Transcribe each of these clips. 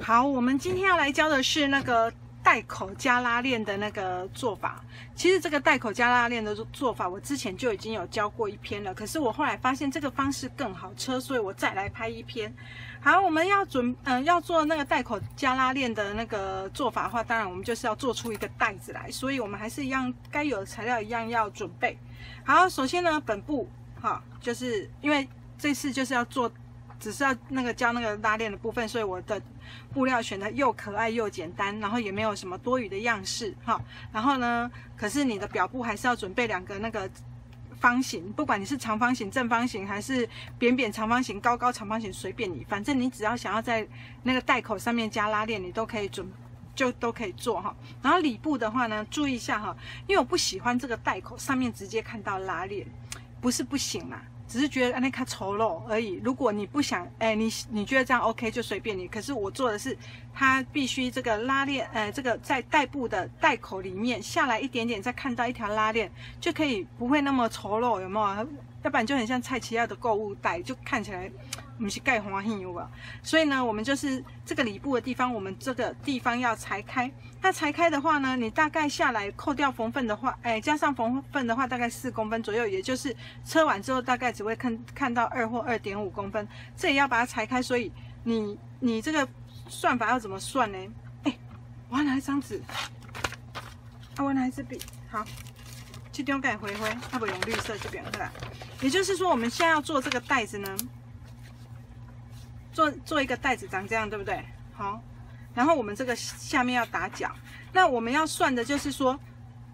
好，我们今天要来教的是那个带口加拉链的那个做法。其实这个带口加拉链的做法，我之前就已经有教过一篇了。可是我后来发现这个方式更好车，所以我再来拍一篇。好，我们要要做那个带口加拉链的那个做法的话，当然我们就是要做出一个带子来，所以我们还是一样该有的材料一样要准备。好，首先呢，本部就是因为这次就是要做。只是要教那个拉链的部分，所以我的布料选的又可爱又简单，然后也没有什么多余的样式哈。然后呢，可是你的表布还是要准备2个那个方形，不管你是长方形、正方形，还是扁扁长方形、高高长方形，随便你，反正你只要想要在那个带口上面加拉链，你都可以都可以做哈。然后里部的话呢，注意一下哈，因为我不喜欢这个带口上面直接看到拉链，不是不行啦。只是觉得那看丑陋而已。如果你不想，你觉得这样 OK 就随便你。可是我做的是，它必须这个拉链，这个在带布的带口里面下来一点点，再看到一条拉链，就可以不会那么丑陋，有没有？要不然就很像蔡奇亚的购物袋，就看起来不是盖花hình有吧？所以呢，我们就是这个里部的地方，我们这个地方要裁开。那裁开的话呢，你大概下来扣掉缝份的话，加上缝份的话，大概4公分左右，也就是车完之后大概只会看到2或2.5公分，这也要把它裁开。所以你这个算法要怎么算呢？我要拿一张纸，我拿一支笔，好。这张改灰，不用绿色这边对吧？也就是说，我们现在要做这个带子呢，做一个带子长这样，对不对？好，然后我们这个下面要打角，那我们要算的就是说，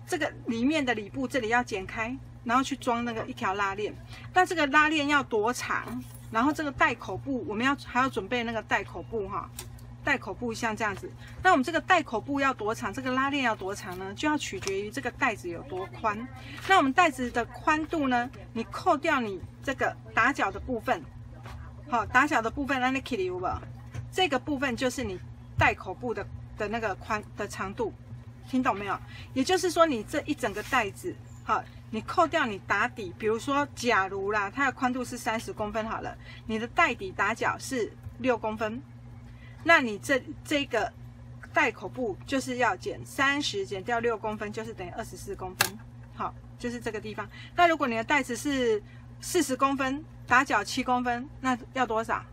这个里面的里部这里要剪开，然后去装那个一条拉链。那这个拉链要多长？然后这个带口布我们还要准备那个带口布哈。带口布像这样子，那我们这个带口布要多长，这个拉链要多长呢？就要取决于这个带子有多宽。那我们带子的宽度呢？你扣掉你这个打角的部分，好，打角的部分，那你 k i 吧，这个部分就是你带口布的那个长度，听懂没有？也就是说，你这一整个带子，好，你扣掉你打底，比如说，假如啦，它的宽度是30公分好了，你的带底打角是6公分。那你这个带口布就是要减30减掉6公分，就是等于24公分。好，就是这个地方。那如果你的带子是40公分，打角7公分，那要多少？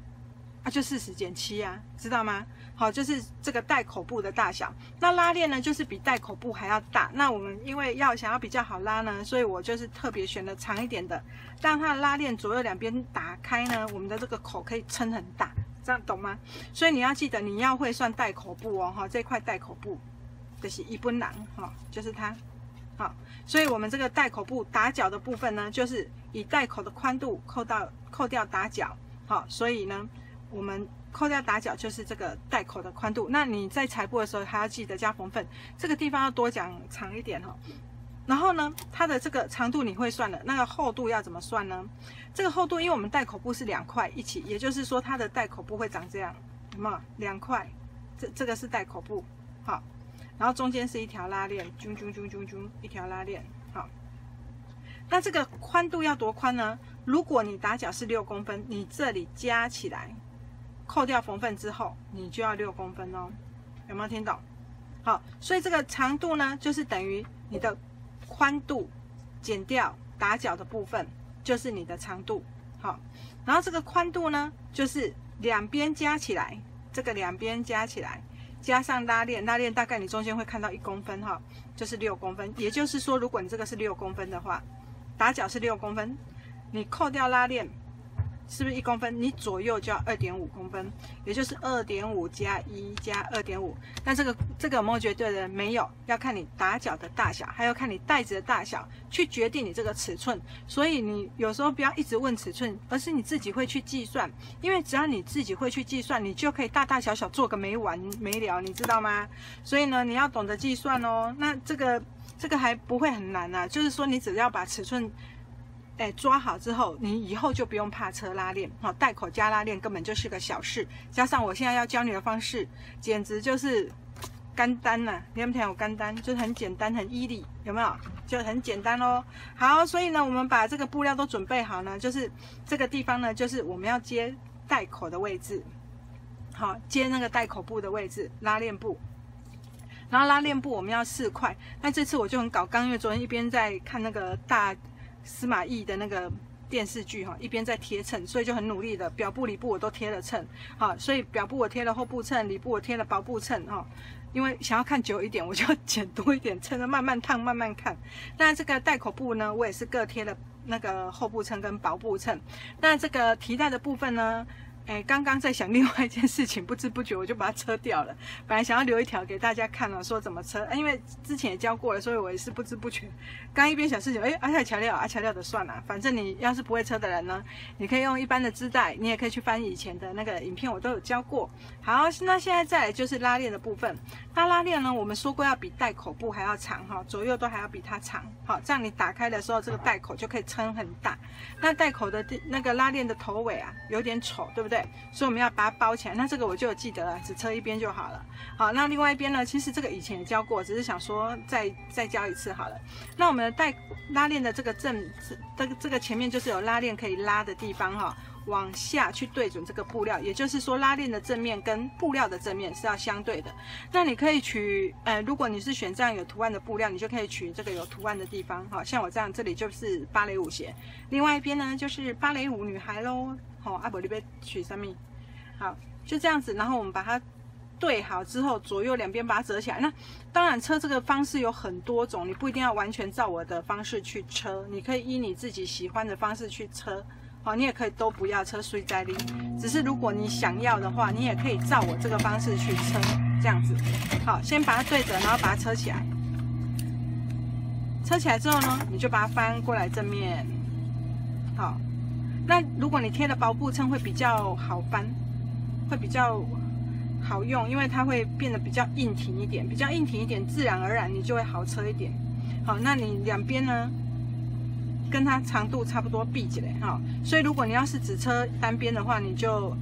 就40减7啊，知道吗？好，就是这个带口布的大小。那拉链呢，就是比带口布还要大。那我们因为想要比较好拉呢，所以我就是特别选了长一点的，让它的拉链左右两边打开呢，我们的这个口可以撑很大。这样懂吗？所以你要记得，你要会算带口布哦，哈，这块带口布就是一本人哈，就是它，好，所以我们这个带口布打角的部分呢，就是以带口的宽度扣掉打角，好，所以呢，我们扣掉打角就是这个带口的宽度。那你在裁布的时候还要记得加缝份，这个地方要多讲长一点哈。然后呢，它的这个长度你会算的，那个厚度要怎么算呢？这个厚度，因为我们带口布是2块一起，也就是说它的带口布会长这样，有没有？2块，这个是带口布，好，然后中间是一条拉链，一条拉链，好。那这个宽度要多宽呢？如果你打角是6公分，你这里加起来，扣掉缝份之后，你就要6公分哦，有没有听懂？好，所以这个长度呢，就是等于你的宽度减掉打角的部分，就是你的长度。好，然后这个宽度呢，就是两边加起来，这个两边加起来，加上拉链大概你中间会看到1公分哈，就是6公分。也就是说，如果你这个是6公分的话，打角是6公分，你扣掉拉链，是不是1公分？你左右就要2.5公分，也就是2.5加1加2.5。那这个有没有绝对的？没有，要看你打角的大小，还要看你带子的大小，去决定你这个尺寸。所以你有时候不要一直问尺寸，而是你自己会去计算。因为只要你自己会去计算，你就可以大大小小做个没完没了，你知道吗？所以呢，你要懂得计算哦。那这个还不会很难啊，就是说你只要把尺寸抓好之后，你以后就不用怕车拉链，好，带口加拉链根本就是个小事。加上我现在要教你的方式，简直就是简单呐！你有没有听有简单？就是很简单，很easy，有没有？就很简单咯。好，所以呢，我们把这个布料都准备好呢，就是这个地方呢，就是我们要接带口的位置。好，接那个带口部的位置，拉链部。然后拉链部我们要4块，那这次我就很搞刚，因为昨天一边在看那个大司马懿的那个电视剧哈，一边在贴衬，所以就很努力的表布、里布我都贴了衬，好，所以表布我贴了厚布衬，里布我贴了薄布衬哈。因为想要看久一点，我就剪多一点衬，慢慢烫，慢慢看。那这个带口部呢，我也是各贴了那个厚布衬跟薄布衬。那这个提带的部分呢？刚刚在想另外一件事情，不知不觉我就把它车掉了。本来想要留一条给大家看了，说怎么车，因为之前也教过了，所以我也是不知不觉。刚一边想事情，太巧料的算了，反正你要是不会车的人呢，你可以用一般的织带，你也可以去翻以前的那个影片，我都有教过。好，那现在再来就是拉链的部分。那拉链呢，我们说过要比带口部还要长哈，左右都还要比它长。好，这样你打开的时候，这个带口就可以撑很大。那带口的那个拉链的头尾啊，有点丑，对不对？所以我们要把它包起来。那这个我就有记得了，只车一边就好了。好，那另外一边呢，其实这个以前也教过，只是想说再教一次好了。那我们的拉链的这个这个前面就是有拉链可以拉的地方哈，往下去对准这个布料，也就是说拉链的正面跟布料的正面是要相对的。那你可以取如果你是选这样有图案的布料，你就可以取这个有图案的地方哈，像我这样，这里就是芭蕾舞鞋，另外一边呢就是芭蕾舞女孩咯。好，不然你要取什么？好，就这样子，然后我们把它对好之后，左右两边把它折起来。那当然车这个方式有很多种，你不一定要完全照我的方式去车，你可以依你自己喜欢的方式去车。好，你也可以都不要车，随在你。只是如果你想要的话，你也可以照我这个方式去车，这样子。好，先把它对折，然后把它车起来。车起来之后呢，你就把它翻过来正面。好。那如果你贴了薄布衬会比较好翻，会比较好用，因为它会变得比较硬挺一点，自然而然你就会好车一点。好，那你两边呢，跟它长度差不多比起来哈。所以如果你要是只车单边的话，你就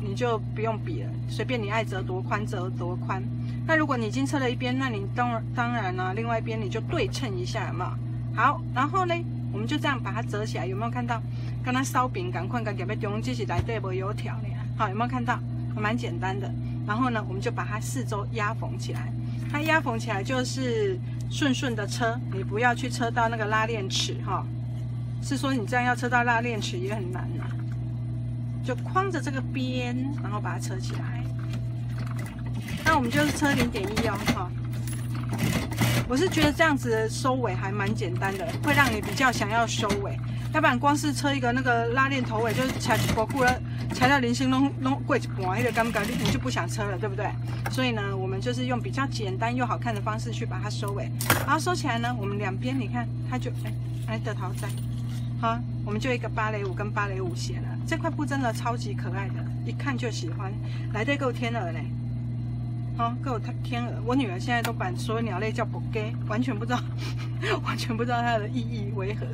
不用比了，随便你爱折多宽折多宽。那如果你已经车了一边，那你当然呢，另外一边你就对称一下嘛。好，然后呢，我们就这样把它折起来，有没有看到？跟它烧饼赶快跟夹在中，这是内底无油条呢。好，有没有看到？蛮简单的。然后呢，我们就把它四周压缝起来。它压缝起来就是顺顺的车，你不要去车到那个拉链齿哈。是说你这样要车到拉链齿也很难啊。就框着这个边，然后把它车起来。那我们就是车0.1哦，哈。我是觉得这样子的收尾还蛮简单的，会让你比较想要收尾。要不然光是车一个那个拉链头尾，就是踩保护了，踩到零星弄过一半，那个感觉你就不想车了，对不对？所以呢，我们就是用比较简单又好看的方式去把它收尾。然后收起来呢，我们两边你看它就的头在，好，我们就一个芭蕾舞跟芭蕾舞鞋了。这块布真的超级可爱的，一看就喜欢。来对，够天鹅嘞。好，够天鹅。我女儿现在都把所有鸟类叫 bouquet， 完全不知道它的意义为何。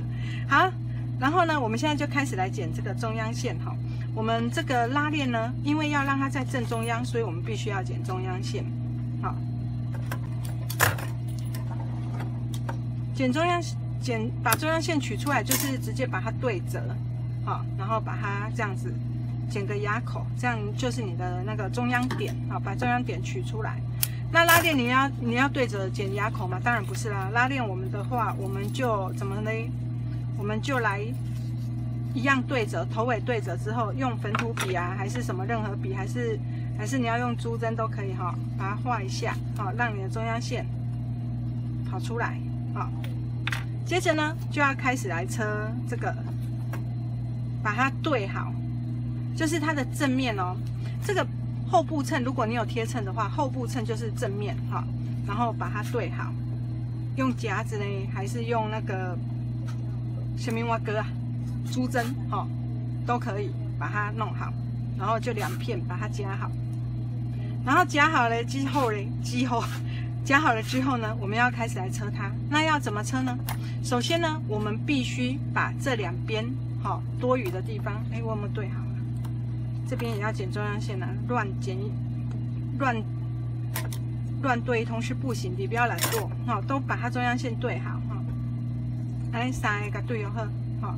好，然后呢，我们现在就开始来剪这个中央线哈。我们这个拉链呢，因为要让它在正中央，所以我们必须要剪中央线。好，把中央线取出来，就是直接把它对折，好，然后把它这样子。剪个牙口，这样就是你的那个中央点，好，把中央点取出来。那拉链你要对着剪牙口吗？当然不是啦。拉链我们的话，我们就怎么呢？我们就来一样对折，头尾对折之后，用粉土笔啊，还是什么任何笔，还是你要用珠针都可以哈，把它画一下，好，让你的中央线跑出来，好。接着呢，就要开始来车这个，把它对好。就是它的正面哦，这个后部衬，如果你有贴衬的话，后部衬就是正面哈，然后把它对好，用夹子呢，还是用那个什么蛙哥啊，珠针哈，都可以把它弄好，然后就两片把它夹好，然后夹好了之后呢，夹好了之后呢，我们要开始来车它。那要怎么车呢？首先呢，我们必须把这两边好多余的地方，我们对好。这边也要剪中央线啊，乱对通是不行的，不要懒惰，好，都把它中央线对好哈。来3个对哦，好，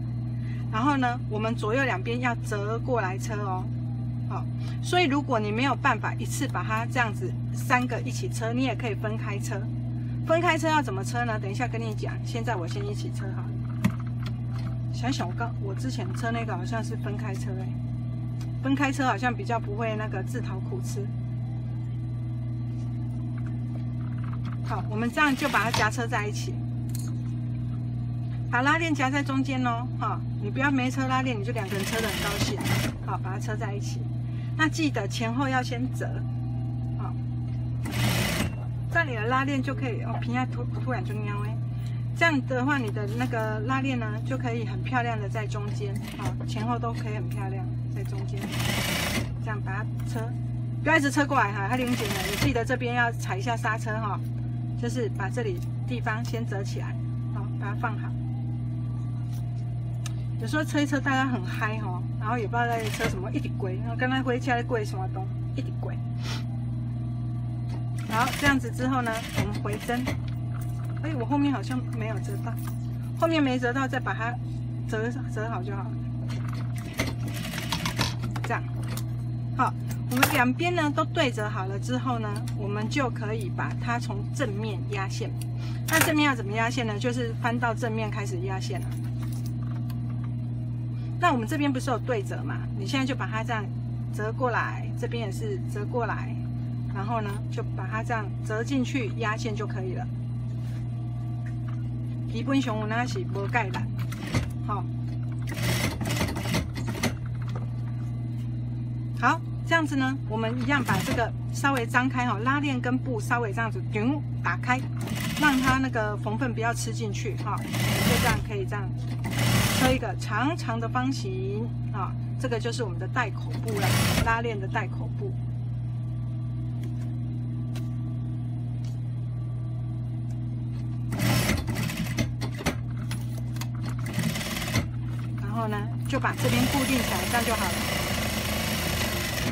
然后呢，我们左右两边要折过来车哦，好，所以如果你没有办法一次把它这样子3个一起车，你也可以分开车。分开车要怎么车呢？等一下跟你讲。现在我先一起车好了。想想我之前车那个好像是分开车哎，分开车好像比较不会那个自讨苦吃。好，我们这样就把它夹车在一起，把拉链夹在中间哦。哈，你不要没车拉链，你就2个人车得很高兴。好，把它车在一起。那记得前后要先折。好，这样你的拉链就可以哦，平下突然就喵哎。这样的话，你的那个拉链呢，就可以很漂亮的在中间，好，前后都可以很漂亮在中间。这样把它车，不要一直车过来哈，它零紧了。你记得这边要踩一下刹车哈，就是把这里地方先折起来，好，把它放好。有时候车一车大家很嗨哈，然后也不知道在车什么，一直鬼，然后刚才回家在鬼什么东，一直鬼。好，这样子之后呢，我们回针。哎，我后面好像没有折到，后面没折到，再把它折好就好了。这样，好，我们2边呢都对折好了之后呢，我们就可以把它从正面压线。那正面要怎么压线呢？就是翻到正面开始压线了。那我们这边不是有对折嘛？你现在就把它这样折过来，这边也是折过来，然后呢就把它这样折进去压线就可以了。基本上有那是无盖啦，好，好，这样子呢，我们一样把这个稍微张开哈，拉链跟布稍微这样子打开，让它那个缝缝不要吃进去哈，就这样可以这样车一个长长的方形啊，这个就是我们的带口布了，拉链的带口布。然后呢，就把这边固定起来，这样就好了。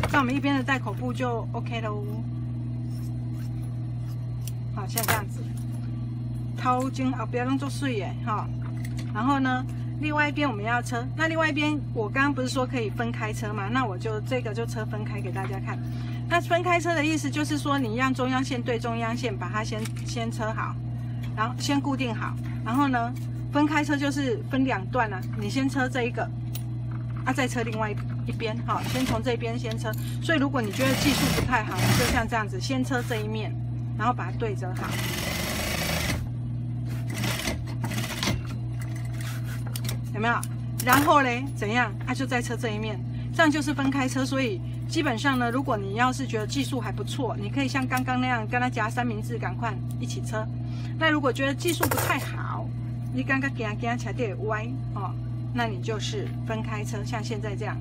这样我们一边的带口布就 OK 喽。好，像这样子，头前后边弄做水耶哈。然后呢，另外一边我们要车，那另外一边我刚刚不是说可以分开车嘛？那我就这个就车分开给大家看。那分开车的意思就是说，你让中央线对中央线，把它先车好，然后先固定好，然后呢。分开车就是分2段啊，你先车这一个，啊再车另外一边，好，先从这边先车。所以如果你觉得技术不太好，就像这样子，先车这一面，然后把它对折好，有没有？然后嘞怎样？啊就再车这一面，这样就是分开车。所以基本上呢，如果你要是觉得技术还不错，你可以像刚刚那样跟他夹三明治，赶快一起车。那如果觉得技术不太好，你刚刚行起来有点歪哦，那你就是分开车，像现在这样，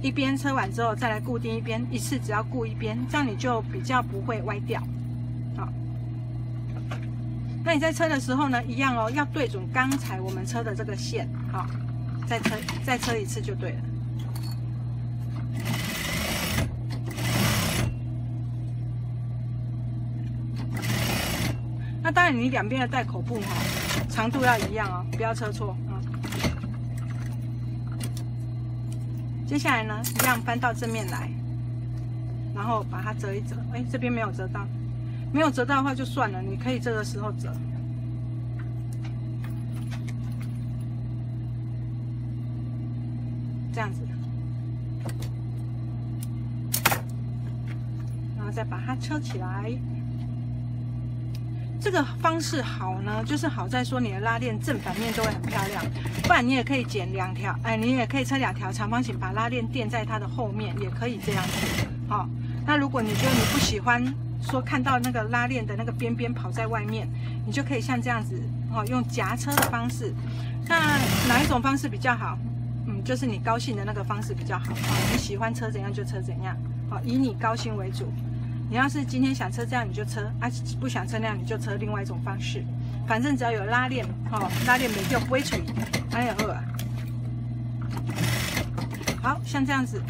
一边车完之后再来固定一边，一次只要固一边，这样你就比较不会歪掉。好，那你在车的时候呢，一样哦，要对准刚才我们车的这个线，好，再车一次就对了。那当然，你2边的带口布哈。长度要一样哦，不要车错啊。接下来呢，一样翻到正面来，然后把它折一折。哎，这边没有折到，没有折到的话就算了，你可以这个时候折。这样子，然后再把它车起来。这个方式好呢，就是好在说你的拉链正反面都会很漂亮，不然你也可以剪2条，哎，你也可以车2条长方形，把拉链垫在它的后面，也可以这样子。好，那如果你觉得你不喜欢说看到那个拉链的那个边边跑在外面，你就可以像这样子，哦，用夹车的方式。那哪一种方式比较好？就是你高兴的那个方式比较好。你喜欢车怎样就车怎样，好，以你高兴为主。你要是今天想车这样你就车，啊不想车那样你就车另外一种方式，反正只要有拉链，拉链没掉不会处理，哎呀啊，好像这样子，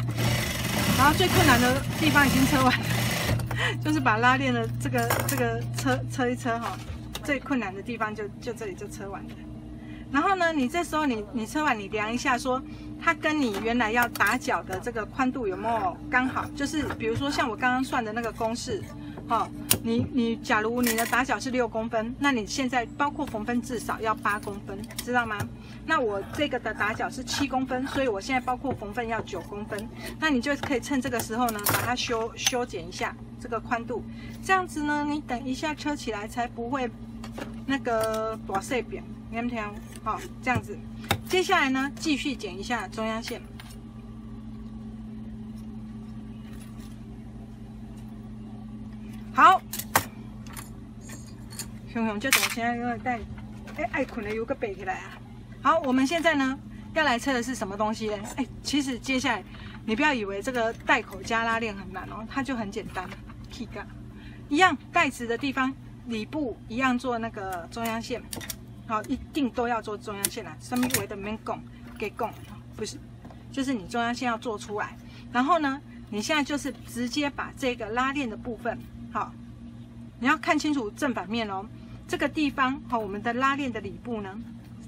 然后最困难的地方已经车完了，就是把拉链的这个车一车哈，最困难的地方就这里就车完了。然后呢，你这时候你车完你量一下说，它跟你原来要打脚的这个宽度有没有刚好？就是比如说像我刚刚算的那个公式，你假如你的打脚是6公分，那你现在包括缝分至少要8公分，知道吗？那我这个的打脚是7公分，所以我现在包括缝分要9公分。那你就可以趁这个时候呢，把它修剪一下这个宽度，这样子呢，你等一下车起来才不会那个大细扁，你们听好，这样子。接下来呢，继续剪一下中央线。好，熊熊这种现在因为带爱困的有个背起来啊。好，我们现在呢要来测的是什么东西呢？其实接下来你不要以为这个带口加拉链很难哦，它就很简单。K 杠一样，带子的地方里部一样做那个中央线。好，一定都要做中央线啦，上面围的没拱给拱，不是，就是你中央线要做出来。然后呢，你现在就是直接把这个拉链的部分，好，你要看清楚正反面哦。这个地方，好，我们的拉链的里部呢，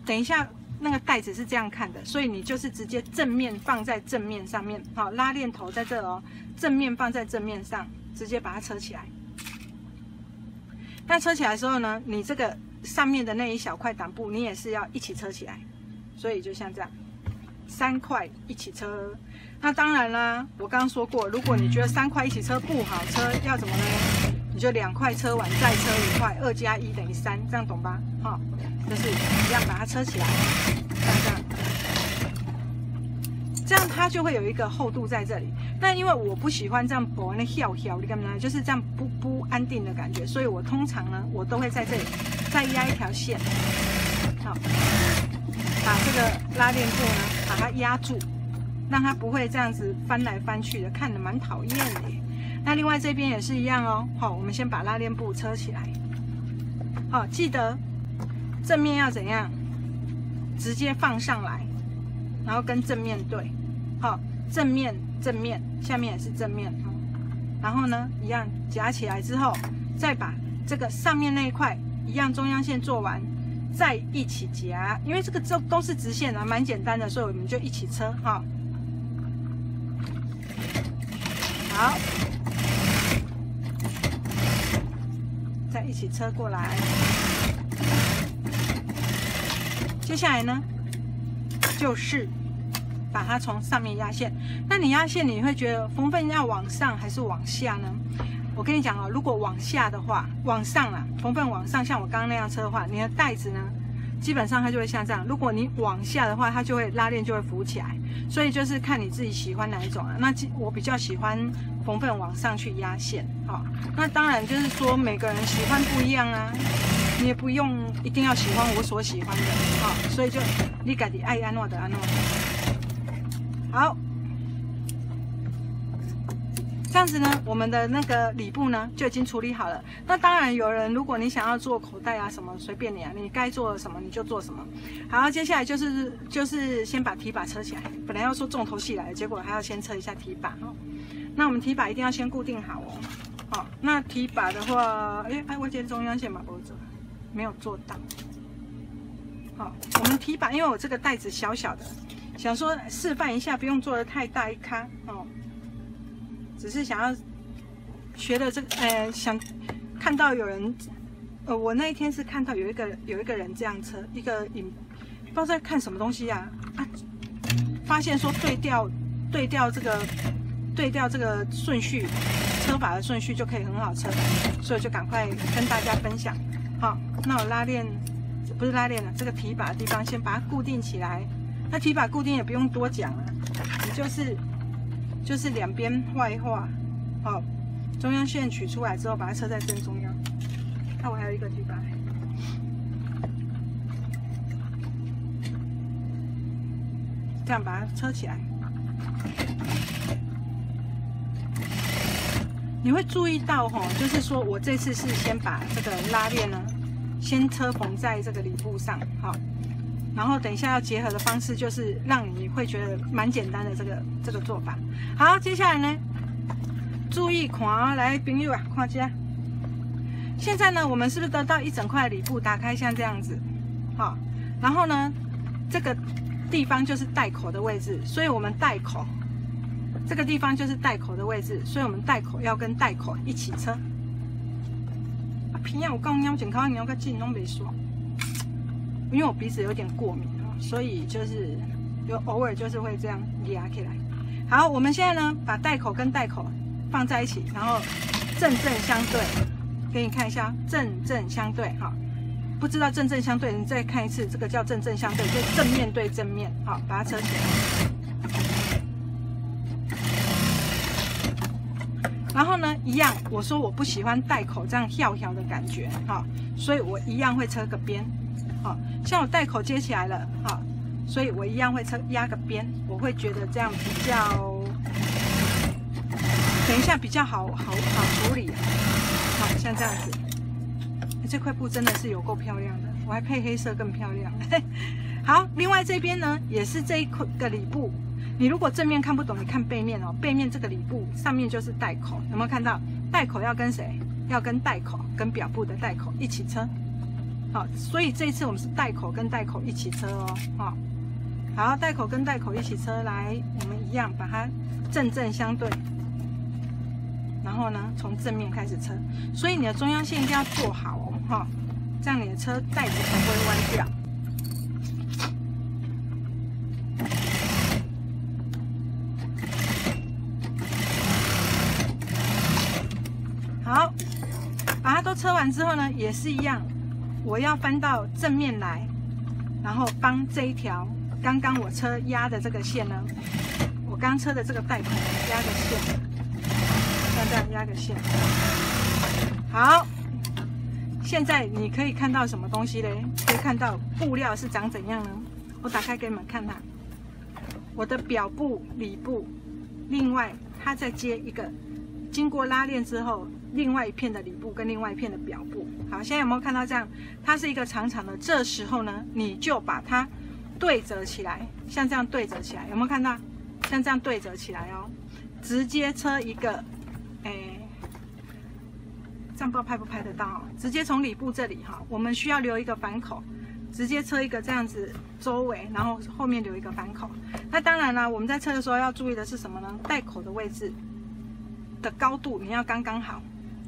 等一下那个带子是这样看的，所以你就是直接正面放在正面上面，好，拉链头在这哦，正面放在正面上，直接把它扯起来。那车起来的时候呢，你这个上面的那一小块挡布，你也是要一起车起来，所以就像这样，3块一起车。那当然啦，我刚刚说过，如果你觉得3块一起车不好车，要怎么呢？你就2块车完再车1块，2加1等于3，这样懂吧？哈，就是一样把它车起来，这样它就会有一个厚度在这里。那因为我不喜欢这样薄那翘，你干嘛？就是这样不安定的感觉，所以我通常呢，我都会在这里再压一条线，好，把这个拉链布呢，把它压住，让它不会这样子翻来翻去的，看着蛮讨厌的。那另外这边也是一样哦，好，我们先把拉链布车起来，好，记得正面要怎样，直接放上来，然后跟正面对，好，正面，下面也是正面，然后呢，一样夹起来之后，再把这个上面那一块一样中央线做完，再一起夹，因为这个都是直线啊，蛮简单的，所以我们就一起车哈。好，再一起车过来。接下来呢，就是把它从上面压线。那你压线，你会觉得缝分要往上还是往下呢？我跟你讲哦，如果往下的话，往上啦，缝分往上，像我刚刚那样车的话，你的带子呢，基本上它就会像这样。如果你往下的话，它就会拉链就会浮起来。所以就是看你自己喜欢哪一种啊。那我比较喜欢缝分往上去压线，好。那当然就是说每个人喜欢不一样啊，你也不用一定要喜欢我所喜欢的，好。所以就你自己爱安怎的安怎。好。这样子呢，我们的那个里部呢就已经处理好了。那当然，有人如果你想要做口袋啊什么，随便你啊，你该做什么你就做什么。好，接下来就是先把提把车起来。本来要说重头戏来了，结果还要先车一下提把哈。那我们提把一定要先固定好哦。好，那提把的话，我今天中央线嘛没有做到。好，我们提把，因为我这个袋子小小的，想说示范一下，不用做的太大一咖哦。只是想要学的这个，想看到有人，我那一天是看到有一个人这样车，不知道在看什么东西啊，发现说对调这个顺序，车法的顺序就可以很好车，所以就赶快跟大家分享。好，那我拉链不是拉链了，这个提把的地方先把它固定起来。那提把固定也不用多讲了，你就是两边画一画，好，中央线取出来之后，把它车在正中央。那我还有一个提把，这样把它车起来。你会注意到就是说我这次是先把这个拉链呢，先车缝在这个里部上，好。然后等一下要结合的方式，就是让你会觉得蛮简单的这个做法。好，接下来呢，注意看啊，来朋友啊，看这。现在呢，我们是不是得到一整块里布打开像这样子？好，然后呢，这个地方就是带口的位置，所以我们带口这个地方就是带口的位置，所以我们带口要跟带口一起车。偏要我讲鸟健康，鸟个近拢没说，因为我鼻子有点过敏哦，所以就是偶尔就是会这样压起来。好，我们现在呢把带口跟带口放在一起，然后正相对，给你看一下正相对哈。不知道正相对，你再看一次，这个叫正相对，就正面对正面，好，把它车起来。然后呢，一样，我说我不喜欢带口这样翘的感觉，哈，所以我一样会车个边，好，像我带口接起来了，哈，所以我一样会压个边，我会觉得这样比较，等一下比较好处理，好，像这样子。这块布真的是有够漂亮的，我还配黑色更漂亮。好，另外这边呢也是这一个里布，你如果正面看不懂，你看背面哦，背面这个里布上面就是带口，有没有看到？带口要跟谁？要跟带口跟表布的带口一起车。好，所以这一次我们是带口跟带口一起车哦。好，带口跟带口一起车，来，我们一样把它正相对。然后呢，从正面开始车，所以你的中央线一定要做好哦，哈，这样你的车带子才不会弯掉。好，把它都车完之后呢，也是一样，我要翻到正面来，然后帮这一条刚刚我车压的这个线呢，我刚车的这个带口压个线。这样压个线，好。现在你可以看到什么东西嘞？可以看到布料是长怎样呢？我打开给你们看它。我的表布、里布，另外它再接一个，经过拉链之后，另外一片的里布跟另外一片的表布。好，现在有没有看到这样？它是一个长长的。这时候呢，你就把它对折起来，像这样对折起来，有没有看到？像这样对折起来哦，直接车一个。这样不知道拍不拍得到哦？直接从里布这里哈，我们需要留一个反口，直接车一个这样子周围，然后后面留一个反口。那当然啦，我们在车的时候要注意的是什么呢？带口的位置的高度你要刚刚好，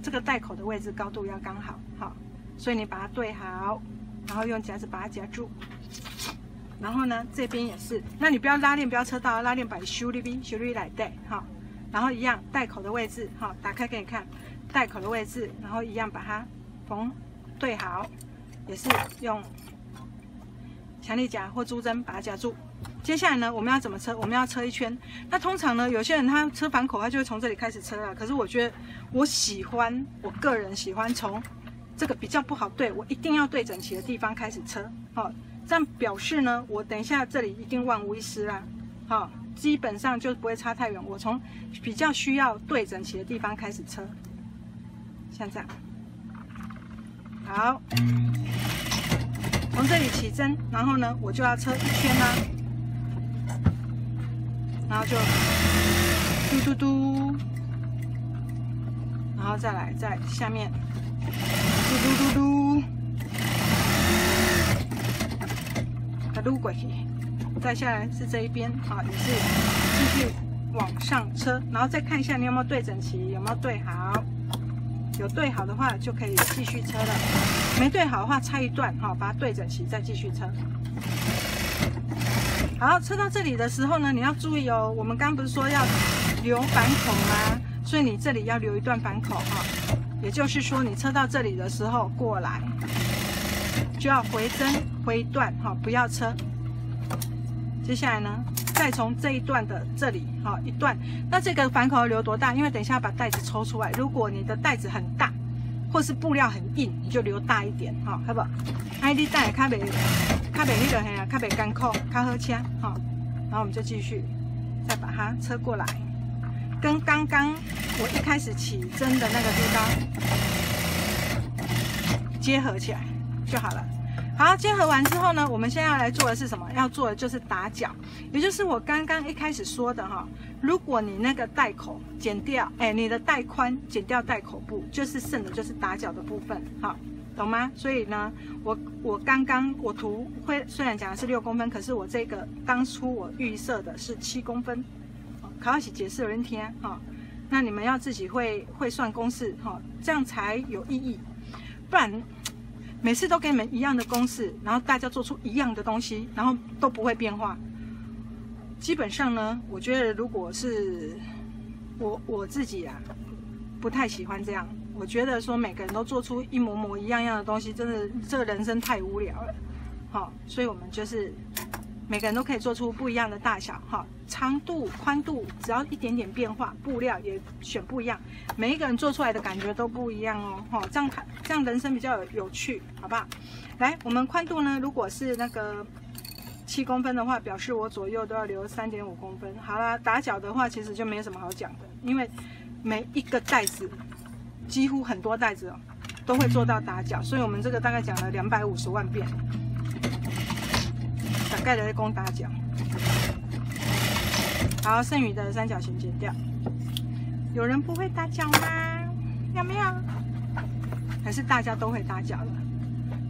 这个带口的位置高度要刚好，好，所以你把它对好，然后用夹子把它夹住。然后呢，这边也是，那你不要拉链，不要车到，拉链把它修里边，修里来带哈。然后一样带口的位置，好，打开给你看，带口的位置，然后一样把它缝对好，也是用强力夹或珠针把它夹住。接下来呢，我们要怎么车？我们要车一圈。那通常呢，有些人他车反口，他就会从这里开始车了。可是我觉得我个人喜欢从这个比较不好对，我一定要对整齐的地方开始车，好，这样表示呢，我等一下这里一定万无一失啦，好。基本上就不会差太远。我从比较需要对整齐的地方开始车，像这样。好，从这里起针，然后呢，我就要车一圈啦，然后就嘟嘟嘟，然后再来在下面嘟嘟嘟嘟，把它撸过去。再下来是这一边啊，也是继续往上车，然后再看一下你有没有对整齐，有没有对好。有对好的话就可以继续车了，没对好的话拆一段哈，把它对整齐再继续车。好，车到这里的时候呢，你要注意哦，我们刚不是说要留反口吗？所以你这里要留一段反口哈，也就是说你车到这里的时候过来就要回针回断哈，不要车。接下来呢，再从这一段的这里哈一段，那这个反口要留多大？因为等一下把带子抽出来，如果你的带子很大，或是布料很硬，你就留大一点哈，好不好？哎，你带较袂迄个嘿啊，较袂艰苦，较好车哈。然后我们就继续再把它车过来，跟刚刚我一开始起针的那个地方结合起来就好了。好，结合完之后呢，我们现在要来做的是什么？要做的就是打角，也就是我刚刚一开始说的哈。如果你那个带口剪掉，你的带宽剪掉带口部，就是剩的就是打角的部分。好，懂吗？所以呢，我刚刚我图会虽然讲的是6公分，可是我这个当初我预设的是7公分。考一起解释有人听哈，那你们要自己会算公式哈，这样才有意义。不然每次都给你们一样的公式，然后大家做出一样的东西，然后都不会变化。基本上呢，我觉得如果是我自己啊，不太喜欢这样。我觉得说每个人都做出一模一样的东西，真的这个人生太无聊了。好，所以我们就是每个人都可以做出不一样的大小哈，长度、宽度只要一点点变化，布料也选不一样，每一个人做出来的感觉都不一样哦。哈，这样人生比较有趣，好不好？来，我们宽度呢，如果是那个7公分的话，表示我左右都要留3.5公分。好啦，打脚的话其实就没什么好讲的，因为每一个袋子，几乎很多袋子哦，都会做到打脚，所以我们这个大概讲了250万遍。大概的攻打脚，好，剩余的三角形剪掉。有人不会打脚吗？有没有？还是大家都会打脚了？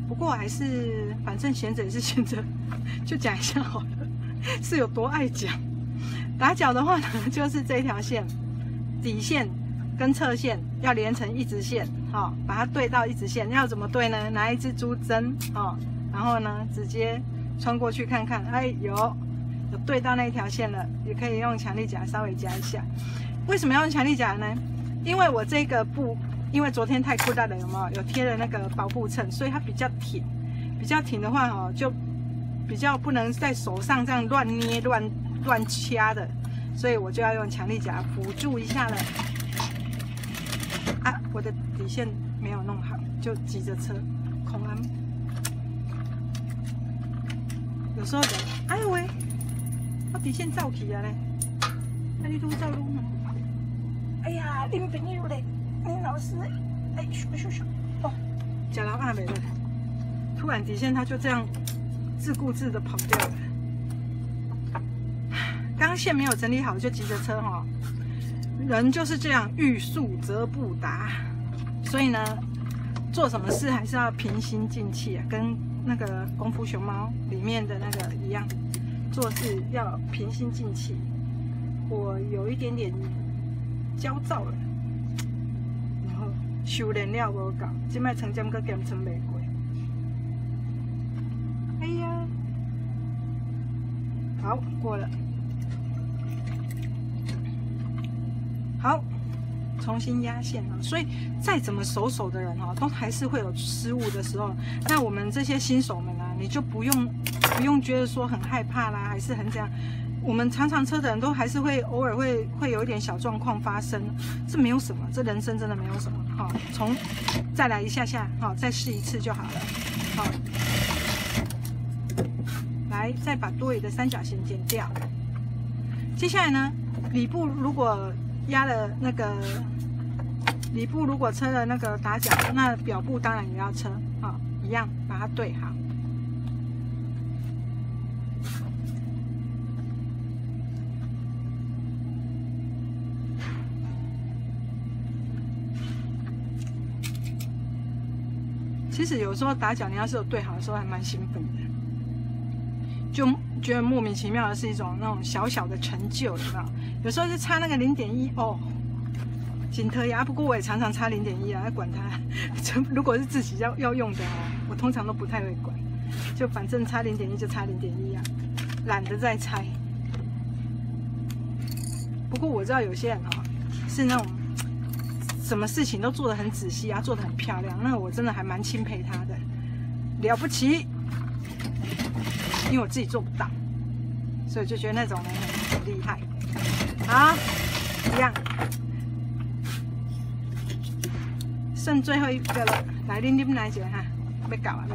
不过还是，反正闲着也是闲着，就讲一下好了。是有多爱讲？打脚的话呢，就是这条线，底线跟侧线要连成一直线，好，把它对到一直线。要怎么对呢？拿一支珠针，哦，然后呢，直接穿过去看看，哎，有对到那一条线了，也可以用强力夹稍微夹一下。为什么要用强力夹呢？因为我这个布，因为昨天太酷大了，有没有？有贴了那个薄布衬，所以它比较挺。比较挺的话，哦，就比较不能在手上这样乱捏、乱掐的，所以我就要用强力夹辅助一下了。啊，我的底线没有弄好，就急着车空安。有时候人，哎呦喂，我底线走起啊嘞，那你愈走愈远。哎呀，恁朋友嘞，恁老师，哎，咻，哦，假老阿没了，突然底线他就这样自顾自的跑掉了。刚刚线没有整理好就急着车哈，人就是这样，欲速则不达，所以呢，做什么事还是要平心静气啊，跟那个功夫熊猫里面的那个一样，做事要平心静气。我有一点点焦躁了，然后修炼了无够，现在成针搁减成袂过。哎呀，好过了，好。重新压线啊，所以再怎么熟的人哈，都还是会有失误的时候。那我们这些新手们啊，你就不用觉得说很害怕啦，还是很怎样。我们常车的人都还是会偶尔会有一点小状况发生，这没有什么，这人生真的没有什么哈。再来一下哈，再试一次就好了。好，来再把多余的三角形剪掉。接下来呢，里部如果压了那个里部，如果车了那个打脚，那表部当然也要车啊，一样把它对好。其实有时候打脚，你要是有对好的时候，还蛮兴奋的，就觉得莫名其妙的是一种那种小小的成就，有没有？有时候就差那个0.1哦，紧特呀。不过我也常常差0.1啊，管它。如果是自己要用的哦，我通常都不太会管，就反正差0.1就差0.1啊，懒得再猜。不过我知道有些人哦，是那种什么事情都做得很仔细啊，做得很漂亮，那我真的还蛮钦佩他的，了不起。因为我自己做不到，所以就觉得那种人很厉害。好，一样，剩最后一个了，来恁来一个哈，要搞啊！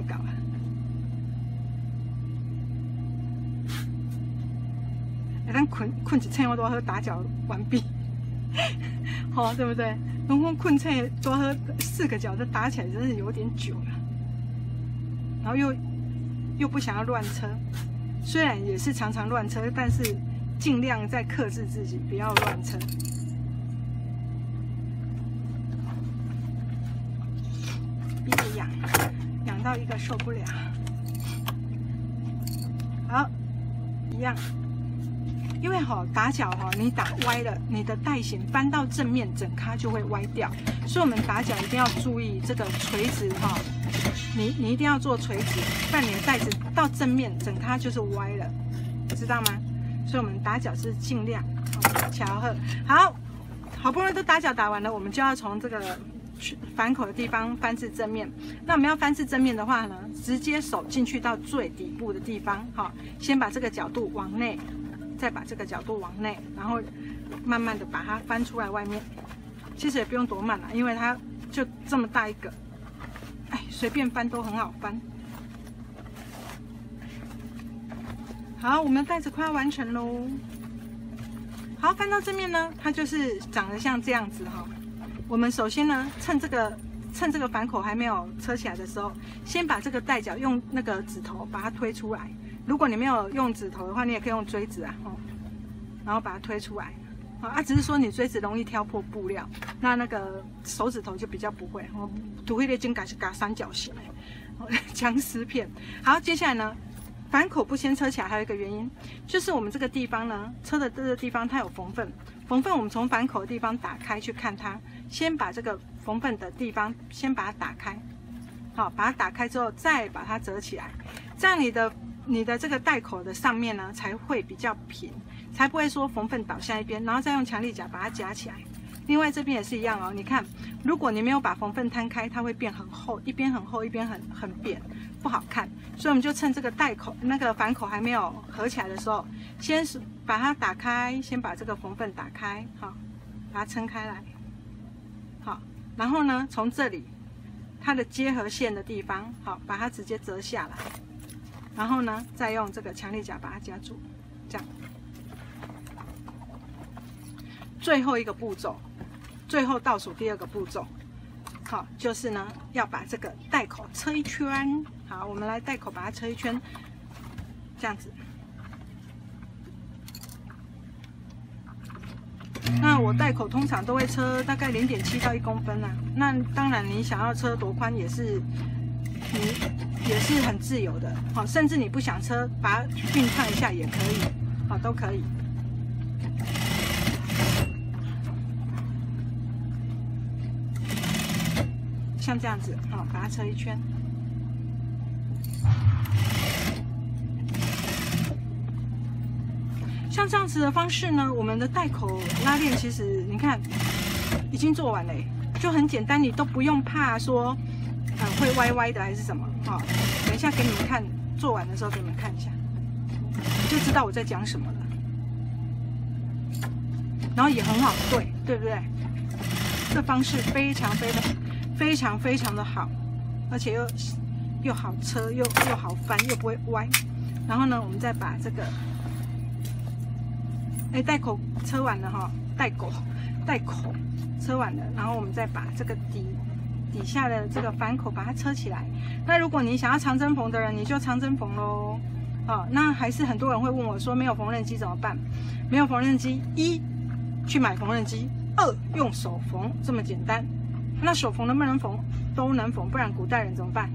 咱困一醒，我都好打脚完毕，好、对不对？如果困醒多喝4个脚，这打起来真是有点久了，然后又不想要乱车，虽然也是常常乱车，但是尽量在克制自己，不要乱车。一个痒，痒到一个受不了。好，一样。因为打脚你打歪了，你的带型翻到正面，整咖就会歪掉。所以我们打脚一定要注意这个垂直你一定要做垂直，不然你的带子到正面，整咖就是歪了，知道吗？所以我们打脚是尽量巧合。好不容易都打脚打完了，我们就要从这个反口的地方翻至正面。那我们要翻至正面的话呢，直接手进去到最底部的地方，先把这个角度往内。再把这个角度往内，然后慢慢的把它翻出来外面。其实也不用多慢啦，因为它就这么大一个，随便翻都很好翻。好，我们的带子快要完成喽。好，翻到正面呢，它就是长得像这样子我们首先呢，趁这个反口还没有车起来的时候，先把这个带脚用那个指头把它推出来。如果你没有用指头的话，你也可以用锥子然后把它推出来只是说你锥子容易挑破布料，那个手指头就比较不会涂黑的金嘎是嘎三角形僵尸片。好，接下来呢，反口不先车起来，还有一个原因就是我们这个地方呢，车的这个地方它有缝缝，我们从反口的地方打开去看它，先把这个缝缝的地方先把它打开，把它打开之后再把它折起来，这样你的这个带口的上面呢才会比较平，才不会说缝缝倒向一边，然后再用强力夹把它夹起来。另外这边也是一样你看，如果你没有把缝缝摊开，它会变很厚，一边很厚，一边很扁，不好看。所以我们就趁这个带口那个反口还没有合起来的时候，先把它打开，先把这个缝缝打开，把它撑开来，然后呢，从这里它的接合线的地方，把它直接折下来。然后呢，再用这个强力夹把它夹住，这样。最后一个步骤，最后倒数第二个步骤，就是呢要把这个带口车一圈。好，我们来带口把它车一圈，这样子。那我带口通常都会车大概0.7到1公分啊。那当然你想要车多宽也是。也是很自由的，甚至你不想车，把它熨烫一下也可以，都可以。像这样子，把它车一圈。像这样子的方式呢，我们的带口拉链其实你看已经做完了，就很简单，你都不用怕说。会歪歪的还是什么？等一下给你们看，做完的时候给你们看一下，你就知道我在讲什么了。然后也很好对不对？这方式非常的好，而且又好车，又好翻，又不会歪。然后呢，我们再把这个，带口车完了带口车完了，然后我们再把这个底下的这个反口把它车起来。那如果你想要长针缝的人，你就长针缝咯。那还是很多人会问我说，没有缝纫机怎么办？没有缝纫机，一去买缝纫机，2用手缝，这么简单。那手缝能不能缝？都能缝，不然古代人怎么办？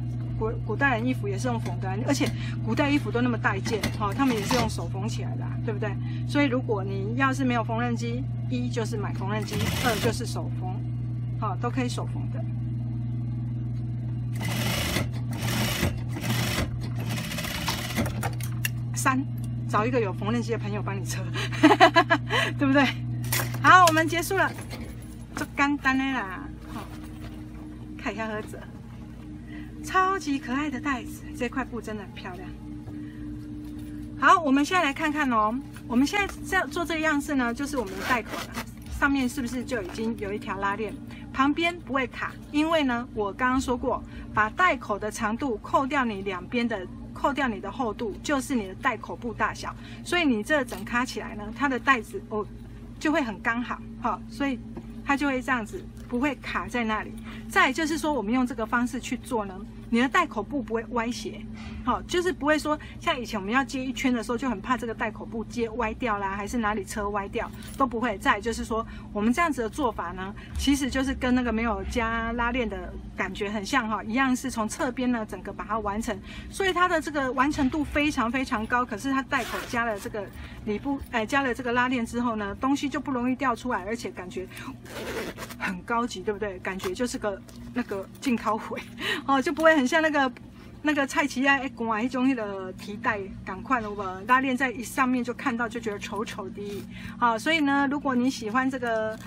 古代人衣服也是用缝的，而且古代衣服都那么大一件，他们也是用手缝起来的，对不对？所以如果你要是没有缝纫机，一就是买缝纫机，2就是手缝，都可以手缝的。3，找一个有缝纫机的朋友帮你车，对不对？好，我们结束了，就简单的啦。看一下盒子，超级可爱的袋子，这块布真的很漂亮。好，我们现在来看看哦。我们现在做这个样式呢，就是我们的带口了，上面是不是就已经有一条拉链？旁边不会卡，因为呢，我刚刚说过，把带口的长度扣掉你两边的。扣掉你的厚度，就是你的带口布大小，所以你这整卡起来呢，它的带子就会很刚好，所以它就会这样子，不会卡在那里。再来就是说，我们用这个方式去做呢，你的袋口部不会歪斜，好，就是不会说像以前我们要接一圈的时候就很怕这个袋口部接歪掉啦，还是哪里车歪掉都不会。再来就是说，我们这样子的做法呢，其实就是跟那个没有加拉链的感觉很像哈，一样是从侧边呢整个把它完成，所以它的这个完成度非常非常高。可是它袋口加了这个里部，加了这个拉链之后呢，东西就不容易掉出来，而且感觉很高级，对不对？感觉就是个那个进口货哦，就不会很像那个菜奇啊，挂一种那个提袋，赶快了吧，拉链在一上面就看到就觉得丑丑的，好，所以呢，如果你喜欢这个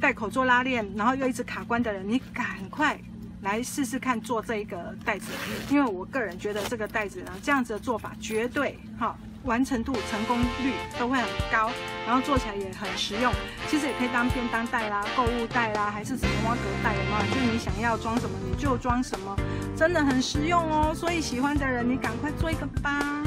袋口做拉链，然后又一直卡关的人，你赶快来试试看做这一个袋子，因为我个人觉得这个袋子呢，这样子的做法绝对好。完成度、成功率都会很高，然后做起来也很实用。其实也可以当便当袋啦、购物袋啦，还是什么挖格袋，有没有？就是你想要装什么你就装什么，真的很实用哦。所以喜欢的人，你赶快做一个吧。